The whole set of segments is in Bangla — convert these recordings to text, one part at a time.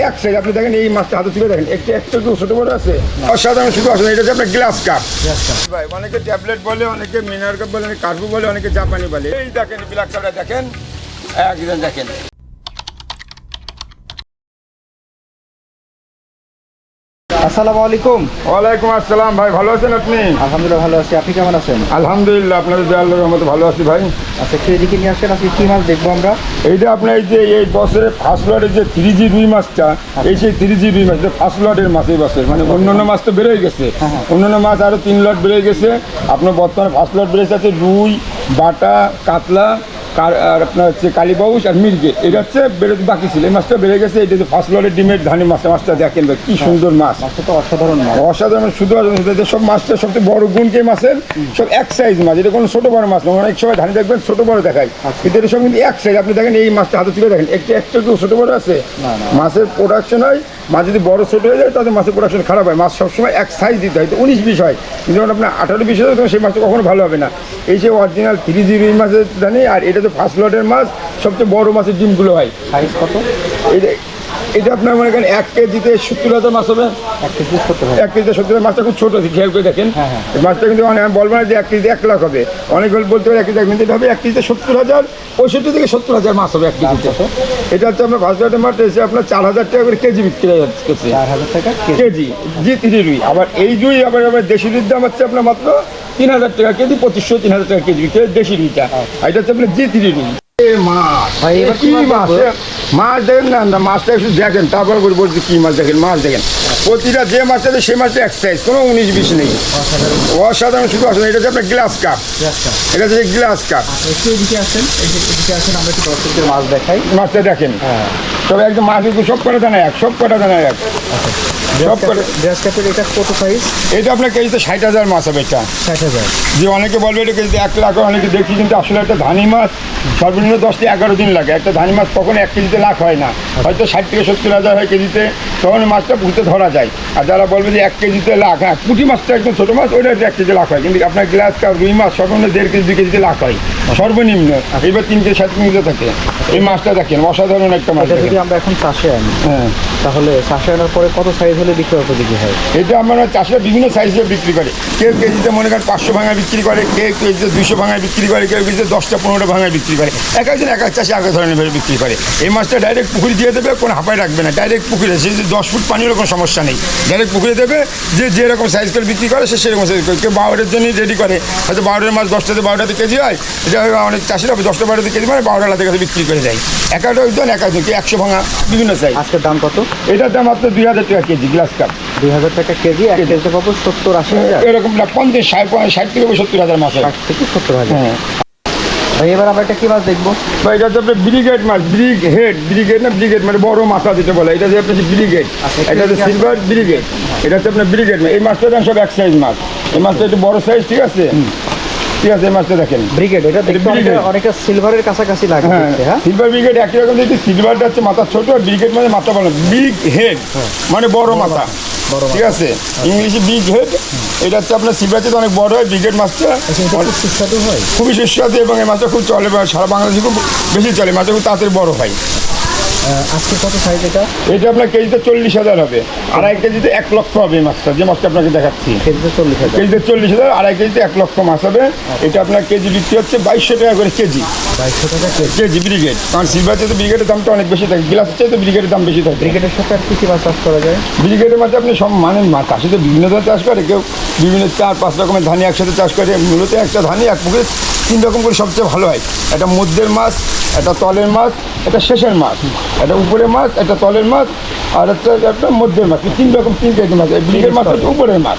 এক সাইজ আপনি দেখেন এই মাছটা হাতে তুলে দেখেন একটু একটু ছোট বড় আছে অসাধারণ শুধু আসলে এটা হচ্ছে আপনার গ্লাস কাপ ভাই অনেকে ট্যাবলেট বলে অনেকে মিনার কাপ বলে অনেকে কার্পু বলে অনেকে জাপানি বলে এই দেখেন ব্ল্যাক কাপটা দেখেন একদম দেখেন। আসসালামু আলাইকুম। ওয়ালাইকুম আসসালাম ভাই, ভালো আছেন আপনি? আলহামদুলিল্লাহ ভালো আছি, আপনি কেমন আছেন? আলহামদুলিল্লাহ আপনাদের দয়ালুর রহমতে ভালো আছি ভাই। আচ্ছা, একটু এদিকে নিয়ে আসেন, আজকে কী মাছ দেখবো আমরা? এইটা আপনার এই যে এই বছরের ফার্স্ট লটের যে 3G রুই মাছটা, এই সেই 3G রুই মাছ ফার্স্ট লটের মাছ এই বছর, মানে অন্যান্য মাছ তো বেরোয় গেছে, অন্যান্য মাছ আরও 3 লট বেড়ে গেছে, আপনার বর্তমানে ফার্স্ট লট বেড়েছে আছে রুই, বাটা, কাতলা আর আপনার হচ্ছে কালীবাউস আর মির্গে, এটা হচ্ছে বেরোতে বাকি ছিল, এই মাছটা বেড়ে গেছে। এটা যে ফার্স্ট লটের ডিমের ধানি মাছটা দেখেন ভাই কি সুন্দর মাছ, মাছটা তো অসাধারণ মাছ, অসাধারণ শুধু সব মাছটা সবচেয়ে বড় গুণকে মাছের সব এক সাইজ মাছ, এটা কোনো ছোটো বড় মাছ না। অনেক সময় ধানি দেখবেন ছোটো বড় দেখায়, কিন্তু এটা সব কিন্তু এক সাইজ। আপনি দেখেন এই মাছটা হাতে তুলে দেখেন একটু একটু ছোটো বড় আছে, মাছের প্রোডাকশন হয়, মাছ যদি বড় ছোটো হয়ে যায় তাহলে মাছের প্রোডাকশন খারাপ হয়। মাছ সবসময় এক সাইজ দিতে হয়, তো 19-20 হয়, কিন্তু যখন আপনার 18-20 হয় তখন সেই মাছটা কখনো ভালো হবে না। এই যে অরিজিনাল 3G রুই মাছের জানি, আর এটা তো ফার্স্ট লটের মাছ, সবচেয়ে বড় মাছের ডিমগুলো হয়। সাইজ কত? এটা আপনার মনে করেন 1 কেজিতে 70,000 মাছ হবে। 1 কেজি 70 1 কেজিতে 70,000 মাছটা খুব ছোটো, খেয়াল করে দেখেন মাছটা, কিন্তু আমি বলবো না যে 1 কেজিতে 1 লাখ হবে, অনেক বলতে পারে 1 কেজি কিন্তু এটা হবে 1 কেজিতে 70,000, 65 থেকে 70,000 মাছ হবে 1 কেজিতে। এটা হচ্ছে আপনার ফার্স্ট লটের মাছ এসে আপনার 4,000 টাকা করে কেজি বিক্রি হচ্ছে, 4,000 টাকা কেজি G3 রুই। আবার এই রুই আবার দেশি রুইর দাম হচ্ছে আপনার মাত্র 3,000 টাকা কেজি, 2500-3,000 টাকা কেজি বিক্রি হয় দেশি রুইটা। এটা হচ্ছে আপনার G3 রুই। মাছ ভাই এবার কি মাছ, মাছ দেখেন না মাছটা একটু দেখেন, তারপর করে বলছি কি মাছ দেখেন, মাছ দেখেন প্রতিটা যে মাছটা আছে সেই মাছটা এক সাইজ, কোনো 19-20 নেই, অসাধারণ শুধু আসলে এটা হচ্ছে আপনার গ্লাস কাপ, এটা হচ্ছে গ্লাস কাপ। একটু এদিকে আসেন, এদিকে আসেন, আমরা একটু দর্শকদের মাছ দেখাই। মাছটা দেখেন তবে একদম মাছ সব কটা দানা এক, সব কটা দানা এক, সব কটা। গ্লাস কাপের এটা কত সাইজ? এটা আপনার কেজিতে 60,000 মাছ হবে। এটা 60,000। যে অনেকে বলবে এটা কেজিতে 1 লাখ, অনেকে দেখি, কিন্তু আসলে একটা ধানি মাছ সর্বনিম্ন 10 থেকে 11 দিন লাগে। একটা ধানি মাছ কখনো 1 কেজিতে লাখ হয় না, হয়তো 60 থেকে 70,000 হয় কেজিতে, তখন মাছটা পুঁতে ধরা যায়। আর যারা বলবে যে 1 কেজিতে লাখ, হ্যাঁ পুঁটি মাছটা একদম ছোটো মাছ, ওইটা 1 কেজিতে লাখ হয়, কিন্তু আপনার গ্লাস কাপ রুই মাছ সর্বনিম্ন 1.5 কেজি 2 কেজিতে লাখ হয় সর্বনিম্ন, এবার 3 থেকে 7 কেজিতে থাকে। এই মাছটা দেখেন অসাধারণ একটা মাছ। যদি আমরা এখন চাষে আনি, তাহলে চাষে আনার পরে কত সাইজ হলে বিক্রি উপযোগী হয়? এটা আমরা চাষিরা বিভিন্ন সাইজে বিক্রি করে, কেউ কেজিতে মনে করেন 500 ভাঙায় বিক্রি করে, কেউ কেজিতে 200 ভাঙায় বিক্রি করে, কেউ কেজিতে 10টা-15টা ভাঙায় বিক্রি করে, এক একজন এক এক চাষি এক এক ধরনের ভাবে বিক্রি করে। এই মাছটা ডাইরেক্ট পুকুরে দিয়ে দেবে, কোনো হাঁপায় রাখবে না, ডাইরেক্ট পুকুরে, সে যে 10 ফুট পানিরও কোনো সমস্যা নেই, ডাইরেক্ট পুকুরে দেবে, যে যেরকম সাইজ করে বিক্রি করে সে সেরকম সাইজ করে। কেউ 12টার জন্যই রেডি করে, হয়তো 12টার মাছ 10টাতে 12টাতে কেজি হয়, এটা অনেক চাষিরা 10টা-12টাতে কেজি মানে 12টা লাখের কাছে বিক্রি করে যায়। এক একটা ওই এক একজন কেউ 100 ভাঙা বিভিন্ন সাইজ। আজকের দাম কত? এটার দাম মাত্র 2,000 টাকা কেজি গ্লাস কাপ। 2,000 টাকা কেজি, 1 কেজিতে পাবো 70-80 হাজার, এরকম না 50, 60 থেকে 70,000 মাছ, 60 থেকে 70,000। ভাই এবার আমরা একটা কি মাছ দেখবো? ভাই এটা হচ্ছে আপনার ব্রিগেড মাছ, ব্রিগেড মানে বড় মাথা যেটা বলে, এটা হচ্ছে আপনার ব্রিগেড, এটা হচ্ছে সিলভার ব্রিগেড, এটা হচ্ছে আপনার ব্রিগেড মাছ। এই মাছটা সব এক সাইজ মাছ, এই মাছটা একটু বড় সাইজ, ঠিক আছে ঠিক আছে। এই মাছটা দেখেন ব্রিগেড, এটা অনেকটা সিলভারের কাছাকাছি লাগে। হ্যাঁ সিলভার ব্রিগেড একই রকম, দেখি সিলভারটা হচ্ছে মাথা ছোট, আর ব্রিগেড মানে মাথা বলে বিগ হেড, মানে বড় মাথা, ঠিক আছে, ইংলিশে বিগ হেড। এটা হচ্ছে আপনার সিলভার চেয়ে অনেক বড় হয় ব্রিগেড মাছটা, সুস্বাদু হয়, খুবই সুস্বাদু, এবং এই মাছটা খুব চলে, সারা বাংলাদেশে খুব বেশি চলে, মাছটা খুব তাড়াতাড়ি বড় হয়। আজকে কত সাইজ এটা? এটা আপনার কেজিতে 40,000 হবে, 2.5 কেজিতে 1 লক্ষ হবে এই মাছটা, যে মাছটা আপনাকে দেখাচ্ছি। কেজিতে 40,000, কেজিতে 40,000, 2.5 কেজিতে 1 লক্ষ মাছ হবে। এটা আপনার কেজি বিক্রি হচ্ছে 2200 টাকা করে কেজি, 2200 টাকা কেজি ব্রিগেড। কারণ সিলভার চেয়ে ব্রিগেডের দামটা অনেক বেশি থাকে, গ্লাসের চেয়ে তো ব্রিগেডের দাম বেশি থাকে। ব্রিগেডের সাথে আর কি মাছ চাষ করা যায়? ব্রিগেডের মাঝে আপনি সব মানে মাছ চাষিতে বিভিন্ন ধরনের চাষ করে, কেউ বিভিন্ন 4-5 রকমের ধানি একসাথে চাষ করে। মূলত একটা ধানি এক পুকুরে 3 রকম করে সবচেয়ে ভালো হয়, একটা মধ্যের মাছ, একটা তলের মাছ, একটা শেষের মাছ, একটা উপরের মাছ, একটা তলের মাছ, আর হচ্ছে একটা মধ্যের মাছ, 3 রকম 3 টাইপের মাছ। এই ব্রিগেড মাছ হচ্ছে উপরের মাছ।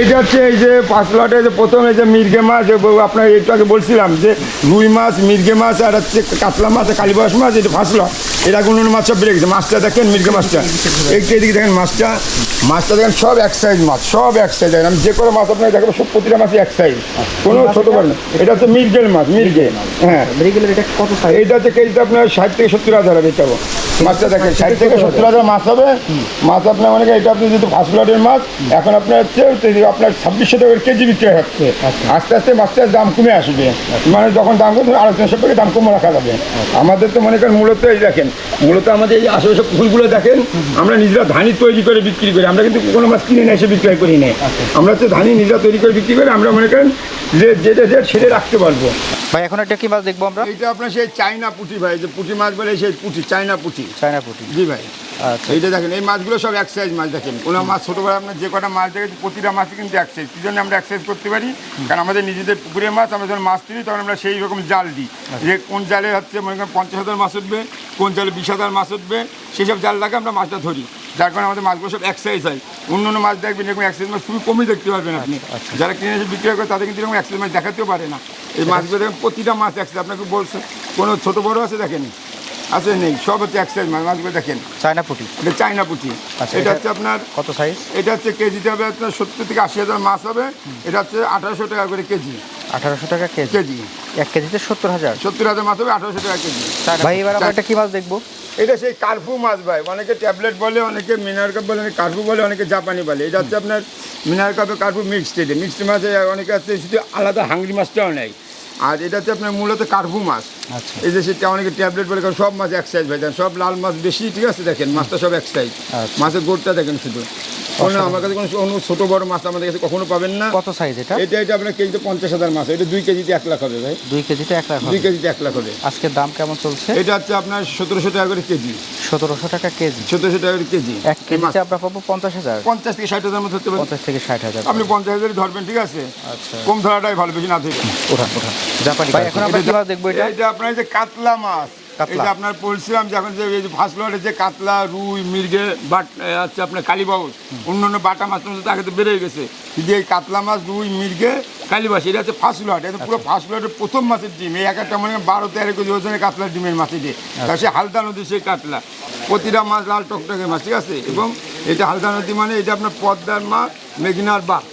এইটা হচ্ছে এই যে 5 লটে যে প্রথম এই যে মির্গে মাছ, আপনার একটু আগে বলছিলাম যে রুই মাছ, মির্গে মাছ, আর হচ্ছে কাতলা মাছ, কালীবাস মাছ, এটা 5 লট। এরা কোনো মাছ সব বেড়ে গেছে। মাছটা দেখেন, মির্গে মাছটা একটু এদিকে দেখেন, মাছটা দেখেন সব এক সাইজ মাছ, সব এক সাইজ। আমি যে কোনো মাছ আপনাকে দেখাবো, সব প্রতিটা মাছই এক সাইজ, কোনো ছোটো বড় না। এটা হচ্ছে মির্গের মাছ, মির্গে। হ্যাঁ ব্রিগেডের এটা কত সাইজ? এইটা হচ্ছে কেজিতে আপনার 60 থেকে 70,000 হবে। এটাও মাছটা দেখেন 60 থেকে 70,000 মাছ হবে। মাছ আপনার অনেক, এটা আপনি যেহেতু ফার্স্ট লটের মাছ, এখন আপনার হচ্ছে আপনার 2600 টাকা কেজি বিক্রি হচ্ছে। আস্তে আস্তে মাছটার দাম কমে আসবে, মানে যখন দাম কমে আলোচনা সব দাম কমে রাখা যাবে। আমাদের তো মনে করেন মূলত এই দেখেন মূলত আমাদের এই আশেপাশে পুকুরগুলো দেখেন আমরা নিজেরা ধানই তৈরি করে বিক্রি করি, আমরা কিন্তু কোনো মাছ কিনে নিয়ে এসে বিক্রয় করি না। আমরা হচ্ছে ধানই নিজেরা তৈরি করে বিক্রি করি, আমরা মনে করেন যে যেটা রেট সেটা রাখতে পারবো। ভাই এখন একটা কি মাছ দেখবো আমরা? এইটা আপনার সেই চাইনা পুঁটি ভাই, যে পুঁটি মাছ বলে সেই পুঁটি, চাইনা পুঁটি। চায়না পুঁটি। জি ভাই। আচ্ছা এইটা দেখেন, এই মাছগুলো সব এক সাইজ মাছ। দেখেন কোনো মাছ ছোটোবেলা আপনার যে কটা মাছ দেখেন প্রতিটা মাছই কিন্তু এক সাইজ। এই জন্য আমরা এক সাইজ করতে পারি, কারণ আমাদের নিজেদের পুকুরের মাছ, আমরা যখন মাছ তুলি তখন আমরা সেই রকম জাল দিই, যে কোন জালে হচ্ছে মনে করেন 50,000 মাছ উঠবে, কোন জালে 20,000 মাছ উঠবে, সেই সব জাল লাগে আমরা মাছটা ধরি, যার কারণে আমাদের মাছগুলো সব এক সাইজ হয়। অন্য অন্য মাছ দেখবেন এরকম এক সাইজ মাছ খুবই কমই দেখতে পারবেন আপনি। যারা কিনে এসে বিক্রি করে তাদের কিন্তু এরকম এক সাইজ মাছ দেখাতেও পারে না। এই মাছগুলো দেখেন প্রতিটা মাছ এক সাইজ, আপনাকে বলছে কোনো ছোটো বড়ো আছে দেখেন, আছে নেই, সব হচ্ছে এক সাইজ মাছ। মাছগুলো দেখেন চায়না পুঁটি। এটা চাইনা পুঁটি। আচ্ছা, এটা হচ্ছে আপনার কত সাইজ? এটা হচ্ছে কেজিতে হবে আপনার 70 থেকে 80,000 মাছ হবে। এটা হচ্ছে 1800 টাকা করে কেজি। 1800 টাকা কেজি। কেজি 1 কেজিতে 70,000। 70,000 মাছ হবে 1800 টাকা কেজি। ভাই এবার আমরা একটা কি মাছ দেখবো? এটা সেই কার্পু মাছ ভাই, অনেকে ট্যাবলেট বলে, অনেকে মিনার কাপ বলে, অনেকে কার্পু বলে, অনেকে জাপানি বলে। এটা হচ্ছে আপনার মিনার কাপে কার্পু মিক্সড। এটা মিক্সড মাছে অনেকে আছে শুধু আলাদা হাঙ্গরি মাছটাও নেয়, আর এটা হচ্ছে আপনার মূলত কার্পু মাছ। আচ্ছা এই যে সেটা অনেকে ট্যাবলেট বলে, কারণ সব মাছ এক সাইজ ভাই, দেন সব লাল মাছ বেশি, ঠিক আছে? দেখেন মাছটা সব এক সাইজ। আচ্ছা। মাছের গোড়টা দেখেন শুধু, কোনো আমার কাছে কোনো ছোটো বড় মাছ আমাদের কাছে কখনো পাবেন না। কত সাইজ এটা? এটা আপনার কেজিতে 50,000 মাছ, এটা 2 কেজিতে 1 লাখ হবে ভাই। 2 কেজিতে 1 লাখ 2 কেজিতে 1 লাখ হবে। আজকে দাম কেমন চলছে? এটা হচ্ছে আপনার 1700 টাকা করে কেজি। 1700 টাকা কেজি। 1700 টাকা করে কেজি। 1 কেজিতে আমরা পাবো 50,000। 50 থেকে 60,000 মতো হতে পারে। 50 থেকে 60,000। আপনি 50,000 ধরবেন, ঠিক আছে? আচ্ছা কম ধরাটাই ভালো, বেশি না ধরে। ওঠা জাপানি। ভাই এখন আমরা কি মাছ দেখবো এটা? এটা আপনার এই যে কাতলা মাছ। কাতলা। এটা আপনার বলছিলাম যে এখন যে এই যে ফার্স্ট লোডে যে কাতলা, রুই, মৃগেল, বাট হচ্ছে আপনার কালীবাউস, অন্য অন্য বাটা মাছ তো আগে তো বেড়ে গেছে, কিন্তু এই কাতলা মাছ, রুই, মৃগে, কালীবাস, এটা হচ্ছে ফার্স্ট লোড। এটা পুরো ফার্স্ট লোডের প্রথম মাছের ডিম। এই এক একটা মনে হয় 12-13 কেজি ওজনের কাতলার ডিমের মাছ এটি। তার সে হালদা নদী সেই কাতলা, প্রতিটা মাছ লাল টকটকে মাছ, ঠিক আছে? এবং এটা হালদা নদী মানে এটা আপনার পদ্মার মাছ, মেঘনার বাঘ,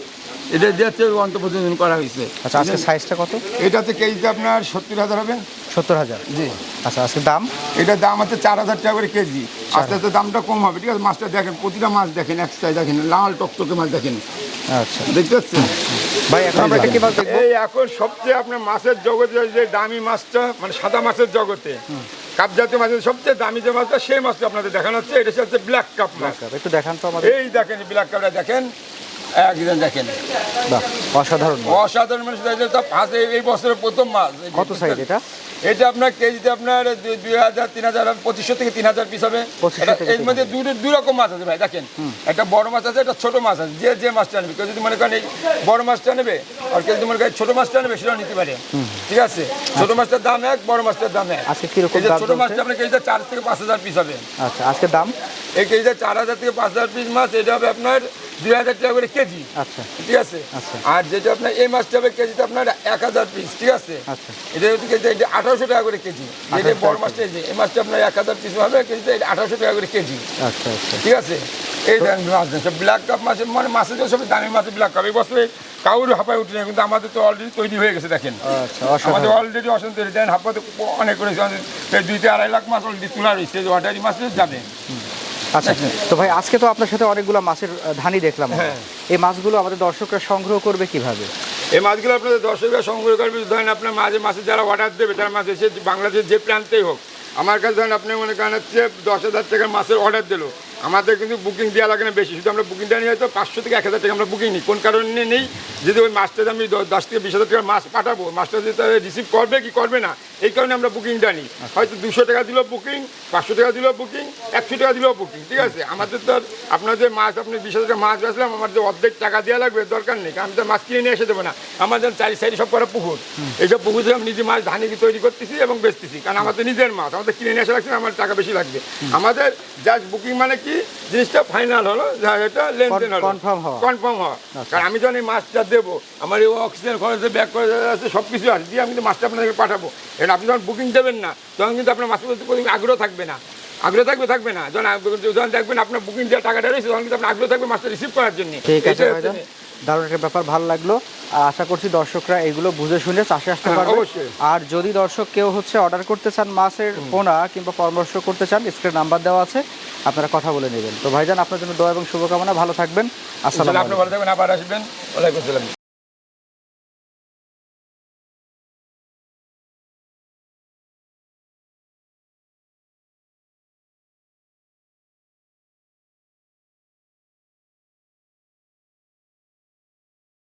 এটা দিয়ে অন্তঃপ্রযোজন করা হয়েছে। আচ্ছা আজকে সাইজটা কত? এটা হচ্ছে কেজিতে আপনার 70,000 হবে। 70,000। জি। আচ্ছা আজকে দাম? এটার দাম আছে 4,000 টাকা করে কেজি। আস্তে আস্তে দামটা কম হবে, ঠিক আছে? মাছটা দেখেন, প্রতিটা মাছ দেখেন এক সাইজ, দেখেন লাল টকটকে মাছ দেখেন, আচ্ছা দেখতে পাচ্ছেন ভাই এখন আমরা একটা কি মাছ দেখবো? এই এখন সবচেয়ে আপনার মাছের জগতে যে দামি মাছটা, মানে সাদা মাছের জগতে কাপ জাতীয় মাছের সবচেয়ে দামি যে মাছটা, সেই মাছটা আপনাদের দেখানো হচ্ছে। এটা হচ্ছে ব্ল্যাক কাপ মাছ। একটু দেখান তো আমাদের। এই দেখেন ব্ল্যাক কাপটা দেখেন, একদম দেখেন, বাহ অসাধারণ। অসাধারণ মানুষ। এই বছরের প্রথম মাছ। কত সাইজ এটা? এটা আপনার কেজিতে আপনার 2,000-3,000, 2,500 থেকে 3,000 পিস হবে। 2500 থেকে এর মধ্যে দুই রকম মাছ আছে ভাই, দেখেন একটা বড় মাছ আছে, একটা ছোট মাছ আছে। যে মাছটা নেবে, কেউ যদি মনে করেন এই বড় মাছটা নেবে, আর কেউ যদি মনে করেন ছোট মাছটা নেবে, সেটাও নিতে পারে, ঠিক আছে? ছোট মাছটার দাম এক, বড় মাছটার দাম এক। আজকে কিরকম এই যে দাম ছোট চলছে? মাছটা আপনার কেজিতে 4 থেকে 5,000 পিস হবে। আচ্ছা আজকে দাম? এই কেজিতে 4,000 থেকে 5,000 পিস মাছ, এটা হবে আপনার 2,000 টাকা করে কেজি, আচ্ছা ঠিক আছে? আচ্ছা। আর যেটা আপনার এই মাছটা হবে কেজিতে আপনার 1,000 পিস, ঠিক আছে? আচ্ছা এটা হচ্ছে কেজি 1800 টাকা করে কেজি। যেটা বড় মাছটা, এই মাছটা আপনার 1,000 পিস হবে, কেজিতে 1800 টাকা করে কেজি, আচ্ছা আচ্ছা ঠিক আছে? এই মাছ সব ব্ল্যাক কাপ মাছের, মানে মাছের সব দামি মাছের ব্ল্যাক কাপ। এই বছরে কাউর হাঁপায় উঠে না, কিন্তু আমাদের তো অলরেডি তৈরি হয়ে গেছে দেখেন। আচ্ছা আমাদের অসাধারণ। অলরেডি অসন্ত তৈরি দেন, হাঁপাতে অনেক করেছে, 2-2.5 লাখ মাছ অলরেডি তোলা রয়েছে, অর্ডারি মাছ যাবে। আচ্ছা তো ভাই আজকে তো আপনার সাথে অনেকগুলো মাছের ধানি দেখলাম। হ্যাঁ। এই মাছগুলো আমাদের দর্শকরা সংগ্রহ করবে কিভাবে? এই মাছগুলো আপনাদের দর্শকরা সংগ্রহ করবে, ধরেন আপনার মাছের যারা অর্ডার দেবে, তারা মাছ এসে বাংলাদেশের যে প্রান্তেই হোক, আমার কাছে ধরেন আপনি মনে করেন হচ্ছে 10,000 টাকার মাছের অর্ডার দিল, আমাদের কিন্তু বুকিং দেওয়া লাগে না বেশি, শুধু আমরা বুকিং দেওয়া নিয়ে হয়তো 500 থেকে 1,000 টাকা আমরা বুকিং নিই। কোন কারণে নেই? যদি ওই মাছটা আমি 10 থেকে 20,000 টাকার মাছ পাঠাবো, মাছটা যদি তারা রিসিভ করবে কি করবে না, এই কারণে আমরা বুকিংটা নিই। হয়তো 200 টাকা দিলেও বুকিং, 500 টাকা দিলেও বুকিং, 100 টাকা দিলেও বুকিং, ঠিক আছে? আমাদের তো আপনাদের মাছ, আপনি 20,000 টাকা মাছ বেচলাম, আমার যে অর্ধেক টাকা দেওয়া লাগবে দরকার নেই, কারণ আমি তো মাছ কিনে নিয়ে এসে দেবো না। আমাদের 4 সাইডে সব করা পুকুর, এইসব পুকুর থেকে আমি নিজে মাছ ধানি তৈরি করতেছি এবং বেচতেছি, কারণ আমাদের নিজের মাছ, আমাদের কিনে নিয়ে আসা লাগছে, আমার টাকা বেশি লাগবে। আমাদের জাস্ট বুকিং মানে কি, জিনিসটা ফাইনাল হলো, এটা লেনদেন হলো, কনফার্ম হওয়া। কারণ আমি যখন এই মাছটা দেবো, আমার এই অক্সিজেন খরচ, ব্যাগ খরচ আছে, সব কিছু আছে, দিয়ে আমি কিন্তু মাছটা আপনাদেরকে পাঠাবো। এবার আপনি যখন বুকিং দেবেন না, তখন কিন্তু আপনার মাছের প্রতি কোনো আগ্রহ থাকবে না। আগ্রহ থাকবে না, যখন দেখবেন আপনার বুকিং দেওয়ার টাকাটা রয়েছে, তখন কিন্তু আপনার আগ্রহ থাকবে মাছটা রিসিভ করার জন্য। ঠিক আছে ভাইজান, দারুণ একটা ব্যাপার, ভালো লাগলো। আশা করছি দর্শকরা এগুলো বুঝে শুনে চাষে আসতে পারবে। অবশ্যই। আর যদি দর্শক কেউ অর্ডার করতে চান, মাছের পোনা কিংবা পরামর্শ করতে চান, স্ক্রিনে নাম্বার দেওয়া আছে, আপনারা কথা বলে নেবেন। তো ভাইজান আপনার জন্য দোয়া এবং শুভকামনা, ভালো থাকবেন। আসসালামু আলাইকুম। আপনি ভালো থাকবেন, আবার আসবেন। ওয়ালাইকুম আসসালাম।